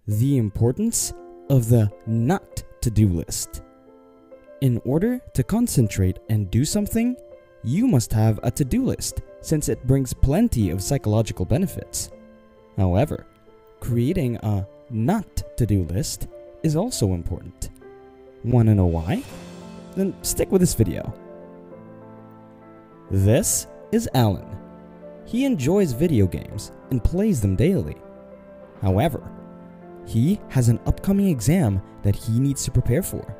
The importance of the not to-do list. In order to concentrate and do something, you must have a to-do list since it brings plenty of psychological benefits. However, creating a not to-do list is also important. Want to know why? Then stick with this video. This is Alan. He enjoys video games and plays them daily. However, he has an upcoming exam that he needs to prepare for.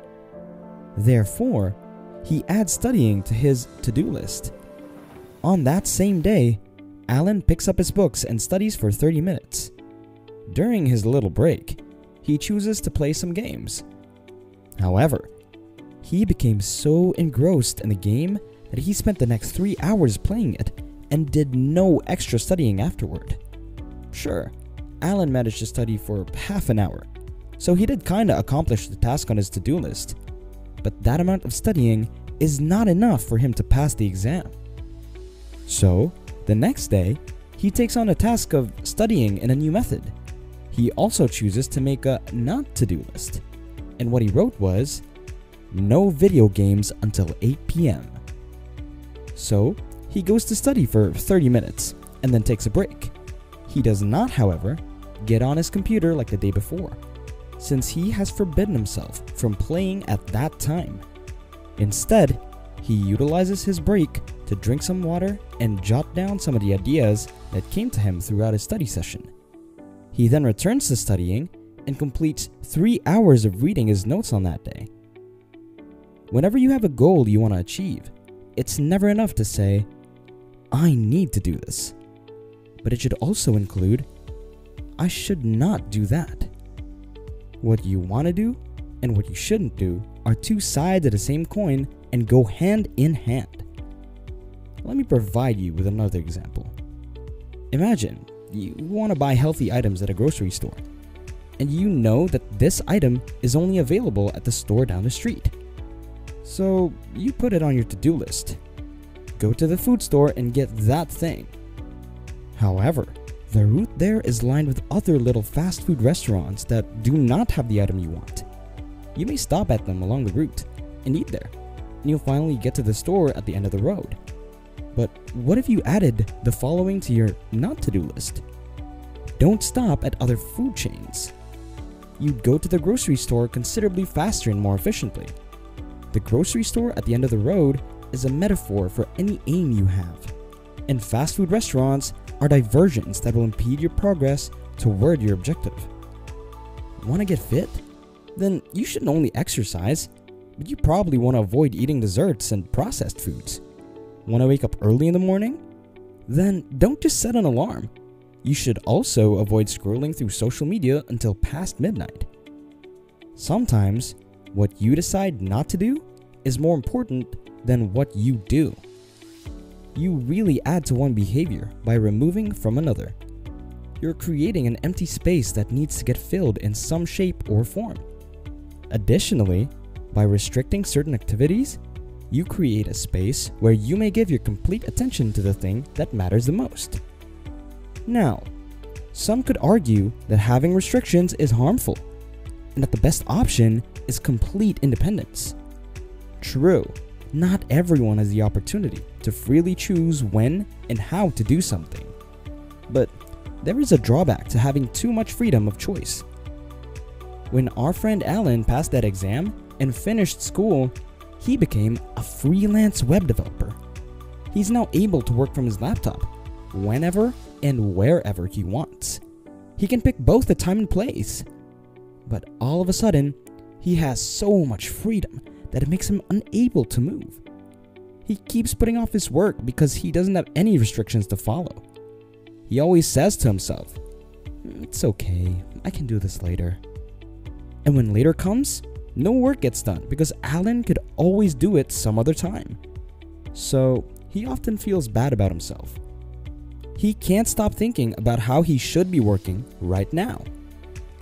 Therefore, he adds studying to his to-do list. On that same day, Alan picks up his books and studies for 30 minutes. During his little break, he chooses to play some games. However, he became so engrossed in the game that he spent the next 3 hours playing it and did no extra studying afterward. Sure, Alan managed to study for half an hour, so he did kinda accomplish the task on his to-do list. But that amount of studying is not enough for him to pass the exam. So, the next day, he takes on a task of studying in a new method. He also chooses to make a not to-do list, and what he wrote was, "No video games until 8 p.m. So, he goes to study for 30 minutes and then takes a break. He does not, however, get on his computer like the day before, since he has forbidden himself from playing at that time. Instead, he utilizes his break to drink some water and jot down some of the ideas that came to him throughout his study session. He then returns to studying and completes 3 hours of reading his notes on that day. Whenever you have a goal you want to achieve, it's never enough to say, "I need to do this." But it should also include, "I should not do that." What you want to do and what you shouldn't do are two sides of the same coin and go hand in hand. Let me provide you with another example. Imagine you want to buy healthy items at a grocery store, and you know that this item is only available at the store down the street. So you put it on your to-do list. Go to the food store and get that thing. However, the route there is lined with other little fast food restaurants that do not have the item you want. You may stop at them along the route and eat there, and you'll finally get to the store at the end of the road. But what if you added the following to your not to-do list? Don't stop at other food chains. You'd go to the grocery store considerably faster and more efficiently. The grocery store at the end of the road is a metaphor for any aim you have, and fast food restaurants are diversions that will impede your progress toward your objective. Want to get fit? Then you shouldn't only exercise, but you probably want to avoid eating desserts and processed foods. Want to wake up early in the morning? Then don't just set an alarm. You should also avoid scrolling through social media until past midnight. Sometimes, what you decide not to do is more important than what you do. You really add to one behavior by removing from another. You're creating an empty space that needs to get filled in some shape or form. Additionally, by restricting certain activities, you create a space where you may give your complete attention to the thing that matters the most. Now, some could argue that having restrictions is harmful, and that the best option is complete independence. True, not everyone has the opportunity to freely choose when and how to do something. But there is a drawback to having too much freedom of choice. When our friend Alan passed that exam and finished school, he became a freelance web developer. He's now able to work from his laptop whenever and wherever he wants. He can pick both the time and place. But all of a sudden, he has so much freedom that it makes him unable to move. He keeps putting off his work because he doesn't have any restrictions to follow. He always says to himself, "It's okay, I can do this later." And when later comes, no work gets done because Alan could always do it some other time. So he often feels bad about himself. He can't stop thinking about how he should be working right now.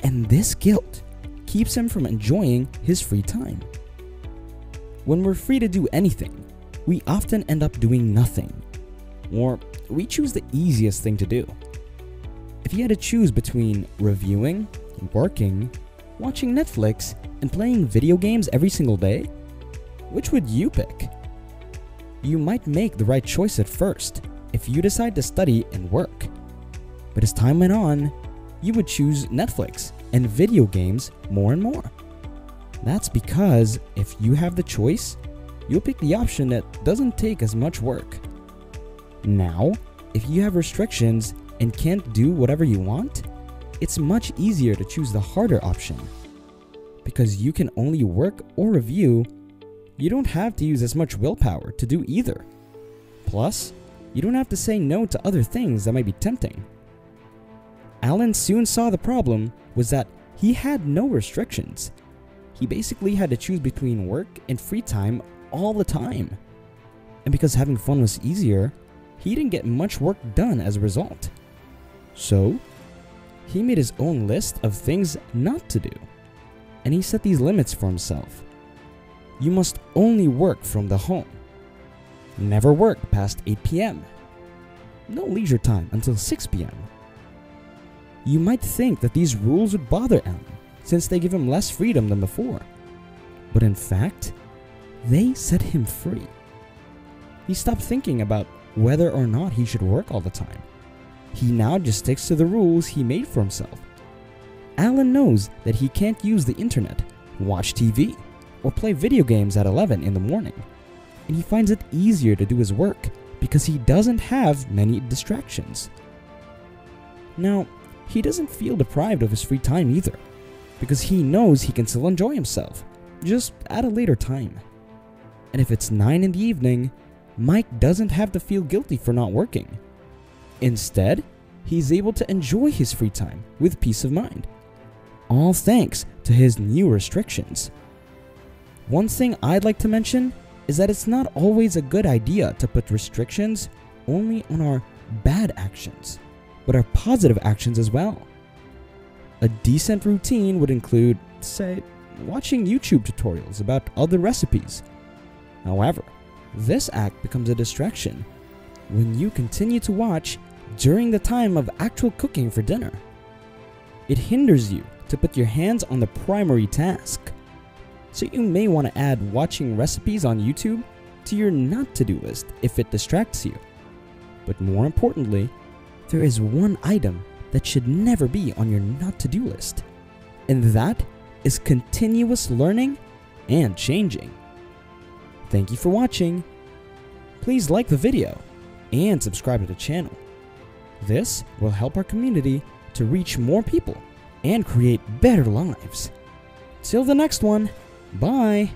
And this guilt keeps him from enjoying his free time. When we're free to do anything, we often end up doing nothing. Or we choose the easiest thing to do. If you had to choose between reviewing Working, watching Netflix, and playing video games every single day? Which would you pick? You might make the right choice at first if you decide to study and work. But as time went on, you would choose Netflix and video games more and more. That's because if you have the choice, you'll pick the option that doesn't take as much work. Now, if you have restrictions and can't do whatever you want, it's much easier to choose the harder option. Because you can only work or review, you don't have to use as much willpower to do either. Plus, you don't have to say no to other things that might be tempting. Alan soon saw the problem was that he had no restrictions. He basically had to choose between work and free time all the time. And because having fun was easier, he didn't get much work done as a result. So, he made his own list of things not to do. And he set these limits for himself. You must only work from the home. Never work past 8 p.m. No leisure time until 6 p.m. You might think that these rules would bother Alan, since they give him less freedom than before. But in fact, they set him free. He stopped thinking about whether or not he should work all the time. He now just sticks to the rules he made for himself. Alan knows that he can't use the internet, watch TV, or play video games at 11 in the morning. And he finds it easier to do his work because he doesn't have many distractions. Now, he doesn't feel deprived of his free time either, because he knows he can still enjoy himself, just at a later time. And if it's 9 in the evening, Mike doesn't have to feel guilty for not working. Instead, he's able to enjoy his free time with peace of mind, all thanks to his new restrictions. One thing I'd like to mention is that it's not always a good idea to put restrictions only on our bad actions, but our positive actions as well. A decent routine would include, say, watching YouTube tutorials about other recipes. However, this act becomes a distraction when you continue to watch during the time of actual cooking for dinner. It hinders you to put your hands on the primary task. So you may want to add watching recipes on YouTube to your not-to-do list if it distracts you. But more importantly, there is one item that should never be on your not-to-do list, and that is continuous learning and changing. Thank you for watching. Please like the video and subscribe to the channel. This will help our community to reach more people and create better lives. Till the next one, bye!